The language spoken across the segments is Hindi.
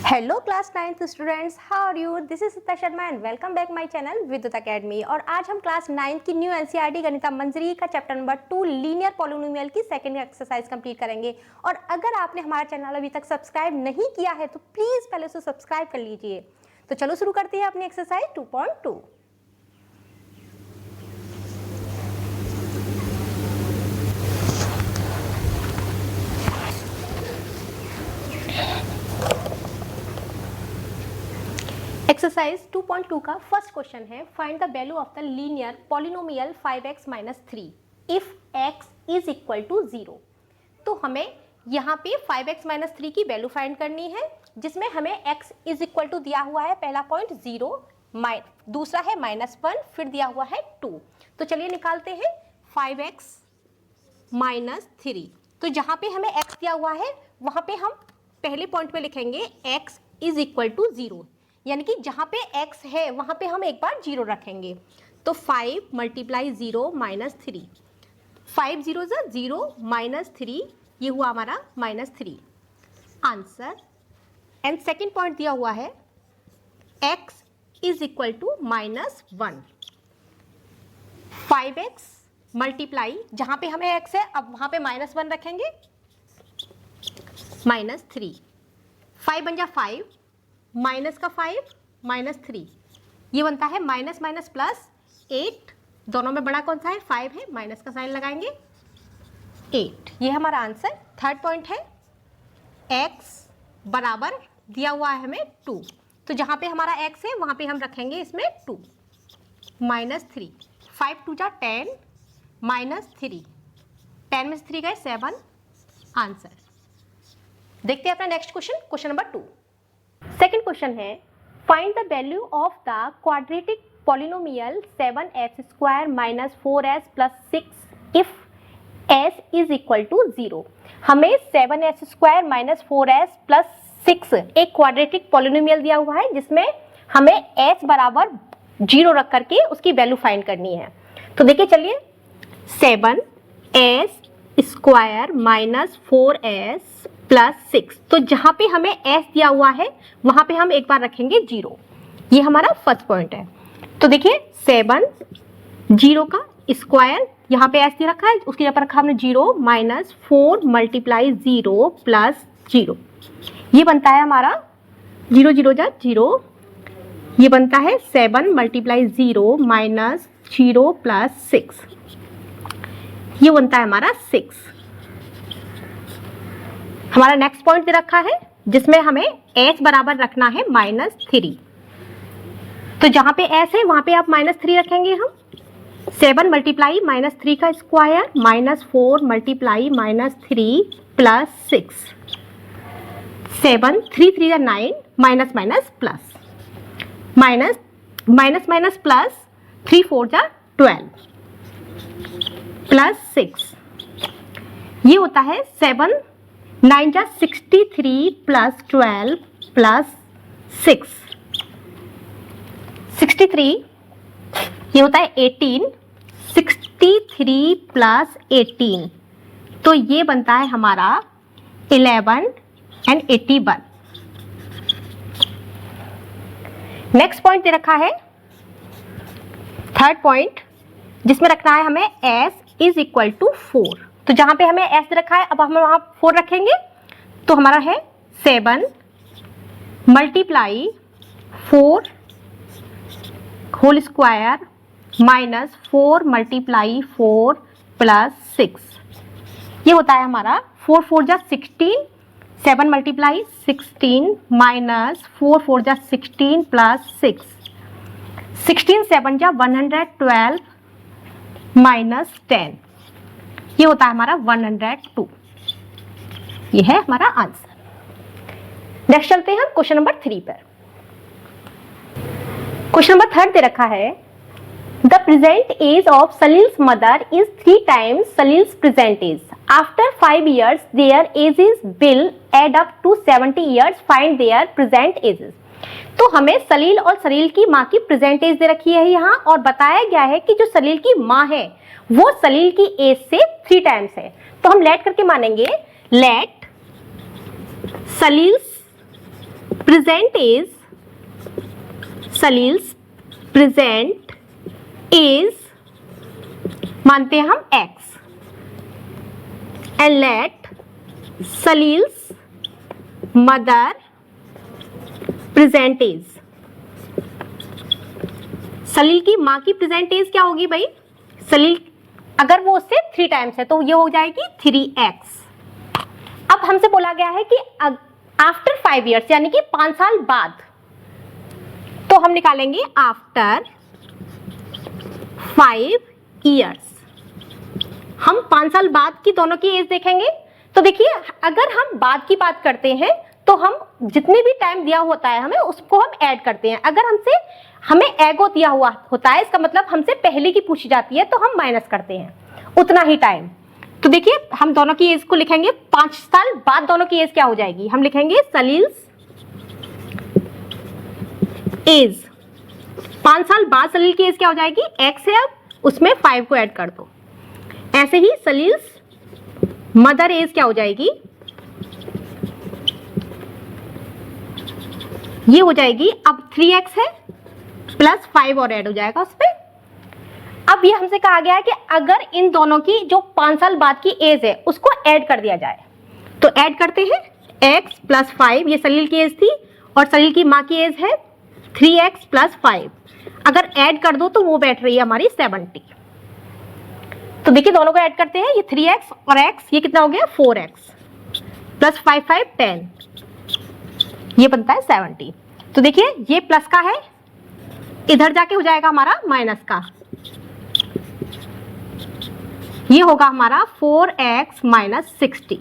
Hello class 9th students, how are you? This is Satta Sharma and welcome back my channel Vidyut academy. और आज हम क्लास 9th की न्यू एनसीईआरटी गणिता मंजरी का चैप्टर नंबर 2 लीनियर पॉलिनोमियल की सेकंड एक्सरसाइज कंप्लीट करेंगे। और अगर आपने हमारा चैनल अभी तक सब्सक्राइब नहीं किया है तो प्लीज पहले उसे सब्सक्राइब कर लीजिए। तो चलो शुरू करते हैं अपनी एक्सरसाइज 2.2। एक्सरसाइज 2.2 का फर्स्ट क्वेश्चन है, find the value of the linear polynomial 5x - 3 if x is equal to 0। तो हमें यहाँ पे 5x - 3 की वैल्यू फाइंड करनी है, जिसमें हमें x इज इक्वल टू दिया हुआ है पहला पॉइंट 0, दूसरा है -1, फिर दिया हुआ है 2। तो चलिए निकालते हैं 5x - 3। तो जहाँ पे हमें x दिया हुआ है वहाँ पे हम पहले पॉइंट पे लिखेंगे x इज इक्वल टू 0, यानी कि जहाँ पे x है वहाँ पे हम एक बार 0 रखेंगे। तो 5 × 0 - 3, 5 0 0 -3, ये हुआ हमारा -3 आंसर। एंड सेकेंड पॉइंट दिया हुआ है x is equal to -1, 5x multiply, जहाँ पे हमें x है अब वहाँ पे -1 रखेंगे, -3, 5 बन जा 5, माइनस का 5 -3, ये बनता है माइनस माइनस प्लस 8, दोनों में बड़ा कौन सा है? 5 है, माइनस का साइन लगाएंगे 8, ये हमारा आंसर। थर्ड पॉइंट है x बराबर दिया हुआ है हमें 2, तो जहाँ पे हमारा x है वहाँ पे हम रखेंगे इसमें 2, -3, 5 2 जा 10, -3, 10 में से 3 गए 7 आंसर। देखते हैं अपना next question, question number 2। Second question है, find the value of the quadratic polynomial 7x² - 4s + 6 if s is equal to 0। हमें 7s² - 4s + 6 एक क्वाड्रेटिक पॉलिनोमियल दिया हुआ है, जिसमें हमें s बराबर 0 रख करके उसकी वैल्यू फाइंड करनी है। तो देखिए चलिए, 7s² - 4s + 6, तो जहाँ पे हमें s दिया हुआ है वहाँ पे हम एक बार रखेंगे 0, ये हमारा फर्स्ट पॉइंट है। तो देखिए 7 0 का स्क्वायर, यहाँ पे s दे रखा है, उसकी जगह पर रखा हमने 0 - 4 × 0 + 0, ये बनता है हमारा 0 0 जा 0, ये बनता है 7 × 0 - 0 + 6, ये बनता है हमारा 6। हमारा नेक्स्ट पॉइंट दे रखा है जिसमें हमें s बराबर रखना है -3, तो जहां पे s है वहां पे आप -3 रखेंगे हम। 7 × -3 का स्क्वायर -4 × -3 + 6, 7 3 3 या 9, minus minus plus, minus minus plus 3 4 जा 12 + 6, ये होता है 7 9 जा 63 + 12 + 6, 63, ये होता है 18, 63 + 18, तो ये बनता है हमारा 11 एंड 81। नेक्स्ट पॉइंट दे रखा है थर्ड पॉइंट, जिसमें रखना है हमें s इज इक्वल टू 4, तो जहां पे हमें s रखा है अब हम वहां 4 रखेंगे, तो हमारा है 7 × 4 होल स्क्वायर -4 × 4 + 6, ये होता है हमारा 4 4 जा 16, 7 × 16 -4 4 जा 16 + 6, 16 7 जा 112 -10, ये होता है हमारा 102, ये है हमारा आंसर। नेक्स्ट चलते हैं हम क्वेश्चन नंबर 3 पर। क्वेश्चन नंबर 3 दे रखा है, the present age of Salil's mother is 3 times Salil's present age, after 5 years their ages will add up to 70 years, find their present ages। तो हमें सलील और सलील की माँ की प्रेजेंट एज दे रखी है यहाँ, और बताया गया है कि जो सलील की माँ है वो सलील की एज से 3 टाइम्स है। तो हम लेट करके मानेंगे, let Salil's present age, Salil's present age मानते हैं हम x, and let Salil's mother present age. Salil की माँ की प्रेजेंट एज क्या होगी भाई? सलील अगर वो उससे 3 टाइम्स है तो ये हो जाएगी 3x। अब हमसे बोला गया है कि आफ्टर 5 ईयर्स यानी कि 5 साल बाद, तो हम निकालेंगे आफ्टर 5 ईयर्स। हम 5 साल बाद की दोनों की एज देखेंगे। तो देखिए, अगर हम बाद की बात करते हैं तो हम जितने भी टाइम दिया होता है हमें, उसको हम ऐड करते हैं। अगर हमें एगो दिया हुआ होता है, इसका मतलब हमसे पहले की पूछी जाती है, तो हम माइनस करते हैं उतना ही टाइम। तो देखिए, हम दोनों की एज को लिखेंगे। 5 साल बाद दोनों की एज क्या हो जाएगी? हम लिखेंगे सलील्स एज। 5 साल बाद सलील की एज क्या हो जाएगी? x है, अब उसमें 5 को ऐड कर दो। ऐसे ही सलील्स मदर एज क्या हो जाएगी? ये हो जाएगी, अब 3x है प्लस 5 और ऐड हो जाएगा उस पर। अब ये हमसे कहा गया है कि अगर इन दोनों की जो 5 साल बाद की एज है उसको ऐड कर दिया जाए, तो ऐड करते हैं। x प्लस 5, ये सलील की एज थी और सलील की माँ की एज है 3x प्लस 5। अगर ऐड कर दो तो वो बैठ रही है हमारी 70। तो देखिए, दोनों को ऐड करते हैं। ये 3x और x, ये कितना हो गया? 4x प्लस 5 5 10, ये बनता है 70। तो देखिए, ये प्लस का है, इधर जाके हो जाएगा हमारा माइनस का। ये होगा हमारा 4x माइनस 60।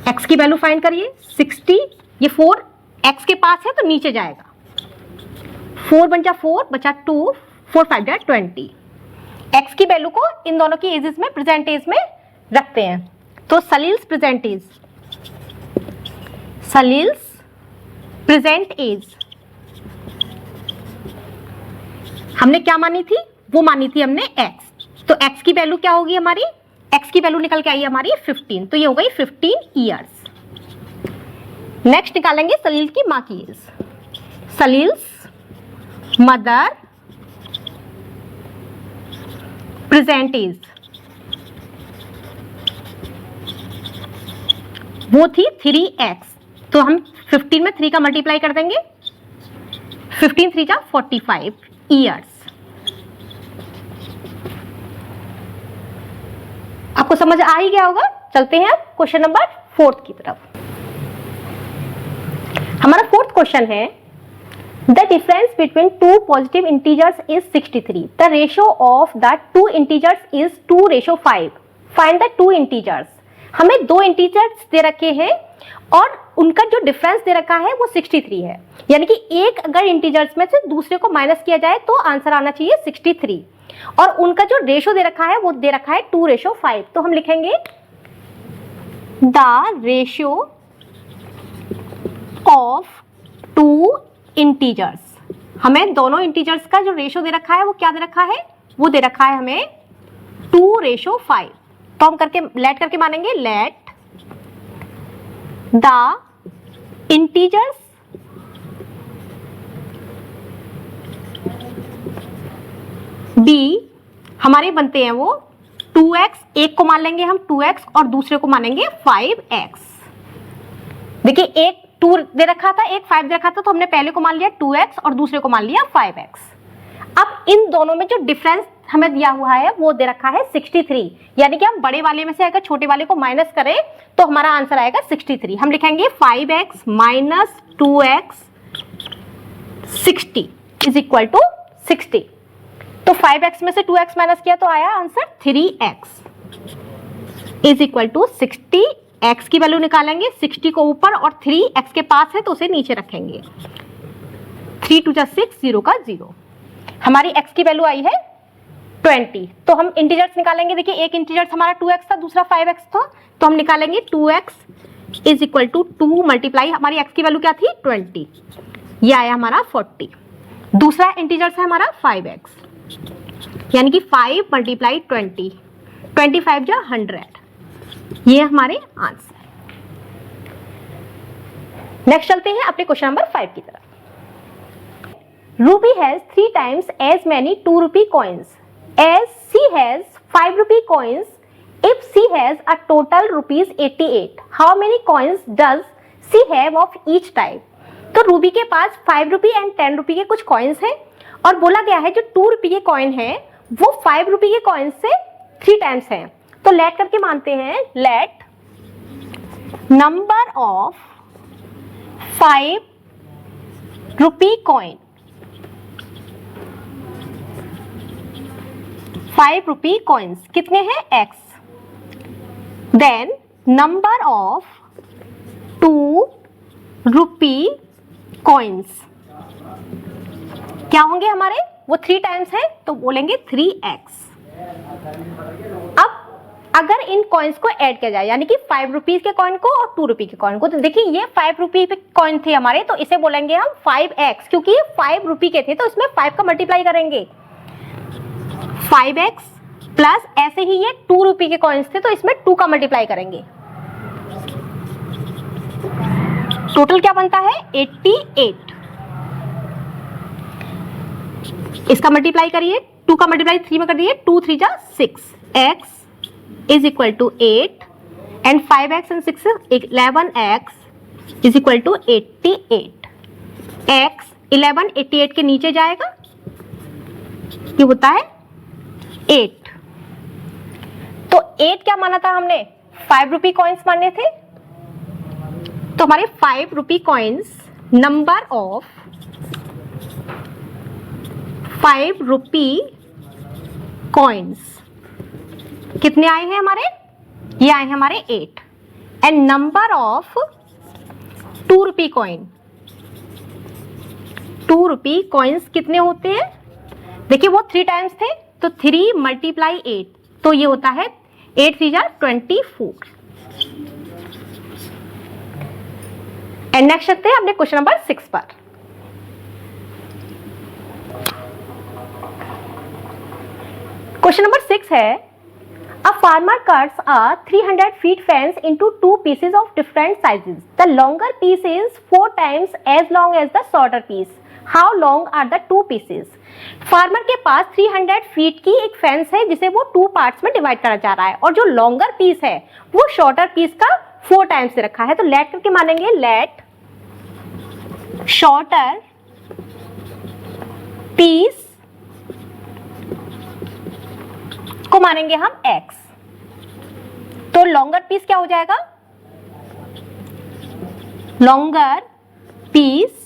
x की वैल्यू फाइंड करिए 60। ये 4 x के पास है तो नीचे जाएगा। 4 बचा 4 बचा 2, 4 5 जा 20। x की वैल्यू को इन दोनों की एजेस में, प्रेजेंट एज में रखते हैं। तो सलील्स present age, Salil's present as हमने क्या मानी थी? वो मानी थी हमने x। तो x की वैल्यू क्या होगी हमारी? x की वैल्यू निकल के आई हमारी 15, तो ये हो गई 15 ईयर्स। नेक्स्ट निकालेंगे सलील की माँ की एज। सलील्स मदर प्रेजेंट एज, वो थी 3x, तो हम 15 में 3 का मल्टीप्लाई कर देंगे। 15 3 जा 45 ईयर्स। आपको समझ आ ही गया होगा। चलते हैं अब क्वेश्चन नंबर 4 की तरफ। हमारा 4th क्वेश्चन है, the difference between 2 positive integers is 63। The ratio of the 2 integers is 2:5। Find the 2 integers. हमें 2 इंटीजर्स दे रखे हैं और उनका जो डिफरेंस दे रखा है वो 63 है। यानी कि एक अगर इंटीजर्स में से दूसरे को माइनस किया जाए तो आंसर आना चाहिए 63। और उनका जो रेशो दे रखा है वो दे रखा है 2:5। तो हम लिखेंगे द रेशियो ऑफ 2 इंटीजर्स। हमें दोनों इंटीजर्स का जो रेशो दे रखा है वो क्या दे रखा है? वो दे रखा है हमें 2:5। तो हम करके लेट करके मानेंगे, लेट द इंटीजर्स बी, हमारे बनते हैं वो 2x, एक को मान लेंगे हम 2x और दूसरे को मानेंगे 5x। देखिए, एक 2 दे रखा था, एक 5 दे रखा था, तो हमने पहले को मान लिया 2x और दूसरे को मान लिया 5x। अब इन दोनों में जो डिफरेंस हमें दिया हुआ है वो दे रखा है 63। यानी कि हम बड़े वाले में से अगर छोटे वाले को माइनस करें तो हमारा आंसर आएगा 63। हम लिखेंगे 5x minus 2x 60 is equal to 60। तो 5x में से 2x माइनस किया तो आया answer 3x is equal to 60। x की वैल्यू निकालेंगे, 60 को ऊपर और 3x के पास है तो उसे नीचे रखेंगे। 3 2 जा 6, 0 का 0। हमारी x की वैल्यू आई है 20। तो हम इंटीजर्स निकालेंगे। देखिए, एक इंटीजर्स हमारा 2x था, दूसरा 5x था, तो हम निकालेंगे 2x is equal to 2 multiply, हमारी x की वैल्यू क्या थी? 20। ये आया हमारा 40। दूसरा इंटीजर्स है हमारा 5x, यानी कि 5 मल्टीप्लाई 20, 25 जा 100। ये हमारे आंसर। नेक्स्ट चलते हैं अपने क्वेश्चन नंबर 5 की तरफ। Ruby has 3 times as many 2 rupee coins as she has 5 rupee coins. If she has a total rupees 88, how many coins does she have of each type? तो रूबी के पास 5 रुपी एंड 10 रुपी के कुछ कॉइन्स हैं और बोला गया है जो 2 रुपी के कॉइन है वो 5 रुपी के कॉइन से 3 टाइम्स हैं। तो लेट करके मानते हैं, let number of 5 rupee coin, 5 rupee coins कितने हैं x, then number of 2 rupee coins क्या होंगे हमारे, वो 3 टाइम्स है तो बोलेंगे 3x। अब अगर इन कॉइन्स को ऐड किया जाए यानी कि 5 रुपीज के कॉइन को और 2 रुपी के कॉइन को, तो देखिए ये 5 रुपी के कॉइन थे हमारे तो इसे बोलेंगे हम 5x, क्योंकि ये 5 रुपी के थे तो इसमें 5 का मल्टीप्लाई करेंगे 5x प्लस ऐसे ही ये 2 रुपी के कॉइन्स थे तो इसमें 2 का मल्टीप्लाई करेंगे। टोटल क्या बनता है 88, इसका मल्टीप्लाई करिए 2 का मल्टीप्लाई 3 में कर दिए 2 3 जा 6, x is equal to 8 and 5x and 6 11x is equal to 88। x 11 88 के नीचे जाएगा, ये होता है 8। तो 8 क्या माना था हमने, 5 रुपी कॉइन्स माने थे, तो हमारे 5 rupee coins, number of 5 rupee coins कितने आए हैं हमारे, ये आए हैं हमारे 8 and number of 2 rupee coin, 2 rupee coins कितने होते हैं, देखिए वो 3 टाइम्स थे तो 3 मल्टीप्लाई 8 तो ये होता है 8 3 जा 24। एंड नेक्स्ट चलते हैं अपने क्वेश्चन नंबर 6 पर। क्वेश्चन नंबर 6 है, a farmer cuts a 300 feet fence into 2 pieces of different sizes. The longer piece is 4 times as long as the shorter piece. How long are the 2 pieces? Farmer के पास 300 फीट की एक फेंस है जिसे वो 2 पार्ट्स में डिवाइड करना चाह रहा है और जो लॉन्गर पीस है वो शॉर्टर पीस का 4 टाइम्स से रखा है। तो लेट करके मानेंगे, लेट शॉर्टर पीस को मानेंगे हम x, तो लॉन्गर पीस क्या हो जाएगा, लॉन्गर पीस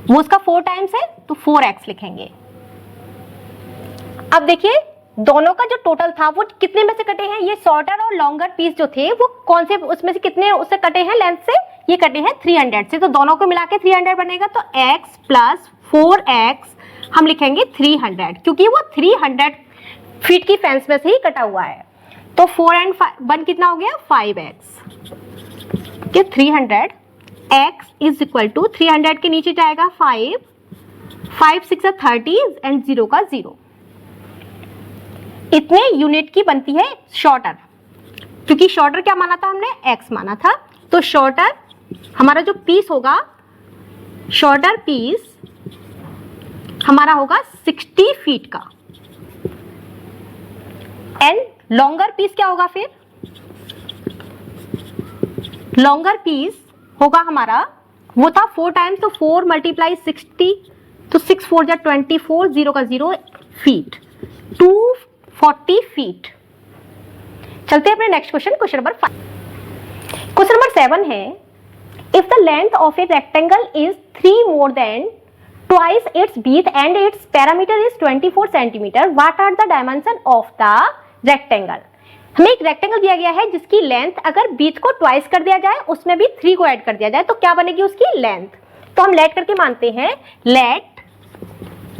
वो उसका 4 टाइम्स है तो 4x लिखेंगे। अब देखिए दोनों का जो टोटल था वो कितने में से कटे हैं, ये शॉर्टर और लॉन्गर पीस जो थे वो कौन से उसमें से कितने उससे कटे हैं लेंथ से, ये कटे हैं 300 से, तो दोनों को मिला के 300 बनेगा। तो x प्लस 4x हम लिखेंगे 300 क्योंकि वो 300 फीट की फेंस में से ही कटा हुआ है। तो 4 एंड 1 कितना हो गया 5x, कि 300 x इज इक्वल टू 300 के नीचे जाएगा 5 5 6 30 एंड 0 का 0, इतने यूनिट की बनती है शॉर्टर, क्योंकि शॉर्टर क्या माना था हमने x माना था। तो शॉर्टर हमारा जो पीस होगा, शॉर्टर पीस हमारा होगा 60 फीट का एंड लॉन्गर पीस क्या होगा, फिर लॉन्गर पीस होगा हमारा, वो था 4 टाइम्स तो 4 मल्टीप्लाई 60 तो 6 4 जा 24, 0 का 0 फीट, 240 फीट। चलते हैं अपने next question, question number 5। Question number 7 है, if the length of a rectangle is 3 more than twice its width and its perimeter is 24 centimeter, what are the dimension of the rectangle? हमें एक रेक्टेंगल दिया गया है जिसकी लेंथ अगर बीथ को ट्वाइस कर दिया जाए उसमें भी 3 को ऐड कर दिया जाए तो क्या बनेगी उसकी लेंथ। तो हम लेट करके मानते हैं, let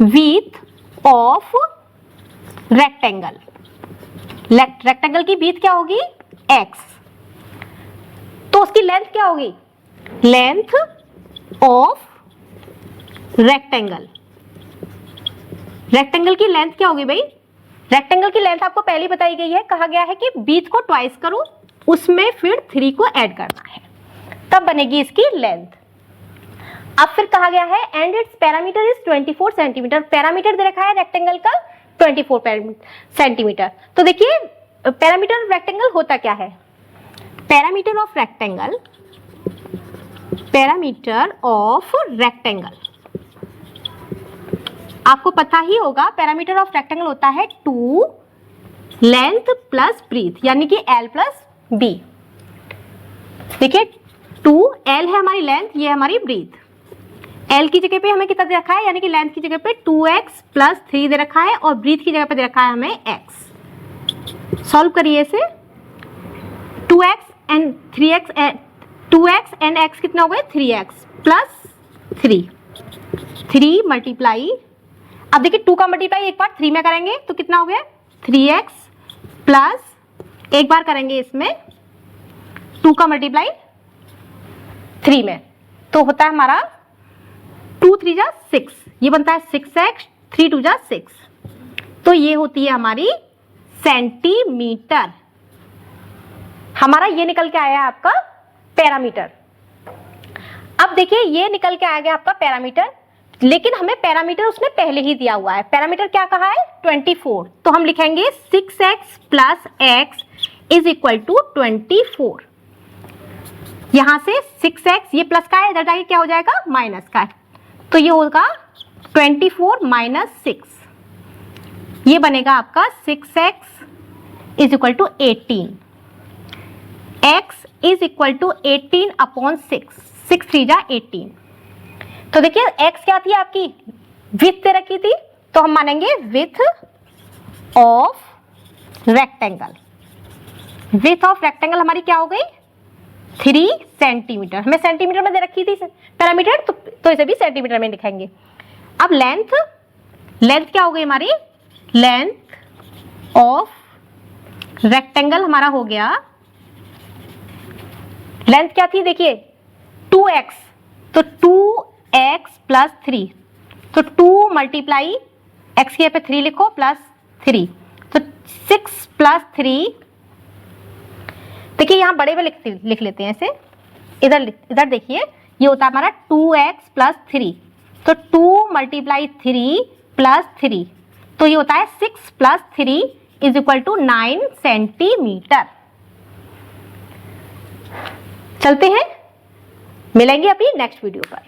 width of rectangle, rectangle की बीथ क्या होगी x, तो उसकी लेंथ क्या होगी, लेंथ ऑफ रेक्टेंगल, रेक्टेंगल की लेंथ क्या होगी भाई, रेक्टेंगल की लेंथ आपको पहले बताई गई है, कहा गया है कि बीथ को ट्वाइस करो उसमें फिर 3 को ऐड करना है। तब बनेगी इसकी लेंथ। अब फिर कहा गया है and it's parameter is 24 centimetre. Parameter दे रखा है रेक्टेंगल का 24 सेंटीमीटर। तो देखिए पैरामीटर ऑफ रेक्टेंगल होता क्या है, parameter of rectangle, parameter of rectangle आपको पता ही होगा, पैरामीटर ऑफ रेक्टेंगल होता है 2 लेंथ प्लस ब्रीथ, यानी कि L प्लस बी। देखिए 2L है हमारी लेंथ, ये है हमारी ब्रीथ। L की जगह पे हमें कितना दे रखा है, यानी कि लेंथ की जगह पे 2x प्लस 3 दे रखा है और ब्रीथ की जगह पे दे रखा है हमें x। सॉल्व करिए इसे, 2x and 3x, 2x and x कितना हो गए 3x प्लस 3 मल्टीप्लाई, अब देखिए 2 का मल्टीप्लाई एक बार 3 में करेंगे तो कितना हो गया 3x प्लस एक बार करेंगे इसमें 2 का मल्टीप्लाई 3 में, तो होता है हमारा 2 3 जा 6, ये बनता है 6x, 3 2 जा 6, तो ये होती है हमारी सेंटीमीटर। हमारा ये निकल के आया आपका पैरामीटर। अब देखिए ये निकल के आ गया आपका पैरामीटर, लेकिन हमें पैरामीटर उसने पहले ही दिया हुआ है। पैरामीटर क्या कहा है 24, तो हम लिखेंगे 6x plus x is equal to 24। यहां से 6x ये प्लस का है, इधर जाके क्या हो जाएगा माइनस का है, तो ये होगा 24 माइनस 6, ये बनेगा आपका 6x is equal to 18। x is equal to 18 upon 6, 6 3 जा 18। तो देखिए x क्या थी आपकी, विड्थ दे रखी थी, तो हम मानेंगे width of rectangle. Width of rectangle हमारी क्या हो गई 3 सेंटीमीटर, हमें सेंटीमीटर में दे रखी थी पैरामीटर, तो इसे भी सेंटीमीटर में लिखेंगे। अब लेंथ, लेंथ क्या हो गई हमारी, लेंथ ऑफ रेक्टेंगल हमारा हो गया, लेंथ क्या थी देखिए 2x, तो 2x प्लस 3, तो 2 मल्टीप्लाई x की पे 3 लिखो प्लस 3, तो 6 प्लस 3, देखिए यहां बड़े में लिख लेते हैं इसे, इधर देखिए ये होता है हमारा 2x प्लस 3, तो 2 मल्टीप्लाई 3 प्लस 3, तो ये होता है 6 plus 3 is equal to 9 centimetre. चलते हैं, मिलेंगे अपनी नेक्स्ट वीडियो पर।